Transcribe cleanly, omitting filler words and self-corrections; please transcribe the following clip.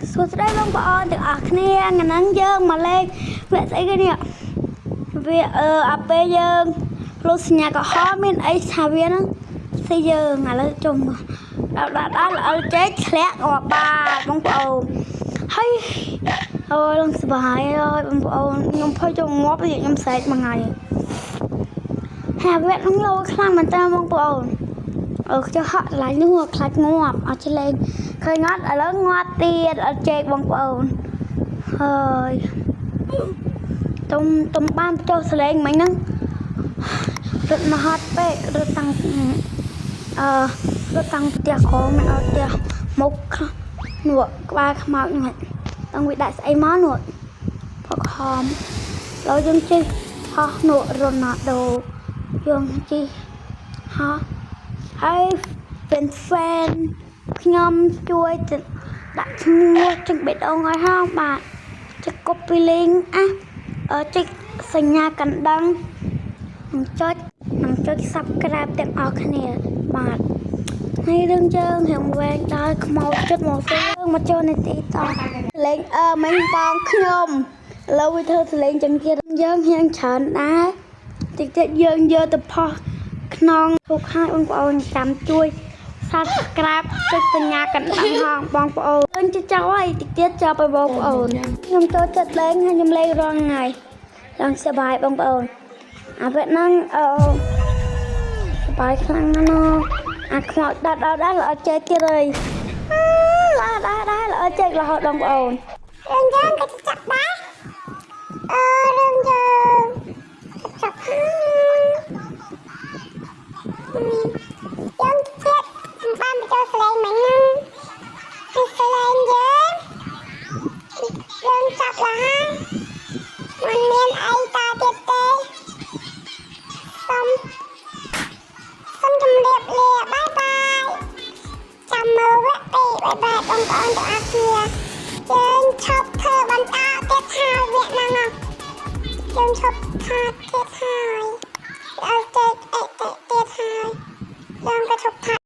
សួស្តីបងប្អូនទាំងអស់គ្នាថ្ងៃហ្នឹងយើងមកលេងវគ្គស្អីគេនេះវាអាពេលយើងលុសសញ្ញាកំហុសមានអីថាវាហ្នឹងស្អីយើងឥឡូវជុំដល់ល្អចេកធ្លាក់ងាប់បាទបងប្អូនហើយអូយឡើងសុបាយអើយបងប្អូនខ្ញុំភ័យចង់ងាប់ខ្ញុំស្រែកមួយថ្ងៃហើយវគ្គហ្នឹងលោខ្លាំងមែនតើបងប្អូនខ្ញុំហក់ឡាយនោះខ្លាចងាប់អត់ឆ្លេងឃើញអត់ឥឡូវងាប់ទៀតអត់ជែកបងប្អូនហើយទុំបានចុះសលេងមិញហ្នឹងរត់មកហត់ពេករត់តាំងផ្ទះក្រមមកអត់ផ្ទះមុខនោះក្បាលខ្មោចហ្នឹងតាំងវាដាក់ស្អីមកនោះផកហមហើយយើងជិះហោះនោះរ៉ូណាល់ដូយើងជិះហោះហើយเป็นแฟนខ្ញុំជួយដាក់ឈ្មោះចុចបេះដូងឲ្យហោះបាទចុច copy link ចុចសញ្ញាកណ្ដឹងនឹងចុច subscribe ទាំងអស់គ្នាបាទហើយរឿងយើងរៀងវែងដល់ខ្មោចចិត្តមកស្យើងមកចូលនីតិតលេងមិញបងខ្ញុំឥឡូវវាធ្វើសលេងចឹងទៀតយើងរៀងច្រើនដែរតិចទៀតយើងយកទៅផុសក្នុងទូកហើយបងប្អូនចាំជួយ subscribe ចុចសញ្ញាកណ្ដឹងហងបងប្អូនយើងចោលហើយតិចទៀតចោលไปបងប្អូនខ្ញុំចូលចិត្តលេងហើយខ្ញុំលេងរាល់ថ្ងៃឡើងសប្បាយបងប្អូនអាពេលហ្នឹងសប្បាយខ្លាំងណាស់អាខ្មោចដល់ល្អចេកទៀតហើយល្អចេករហូតបងប្អូនរឿងយើងក៏ចាប់ដែររឿងយើងចាប់ហើយយើងទៀតបានទៅចូលស្លេងមិញហ្នឹងគឺស្លេងយើងចាប់လာហើយមិនមានអីតទៀតទេសូមជម្រាបលាបាយបាយចាំមើលវគ្គ2បាយបាយបងប្អូនទាំងអស់គ្នាយើងឈប់ធ្វើបន្តទៀតហើយវគ្គហ្នឹងយើងឈប់ថាទៀតហើយអត់ចេះទៀតហើយយើងក៏ឈប់ថា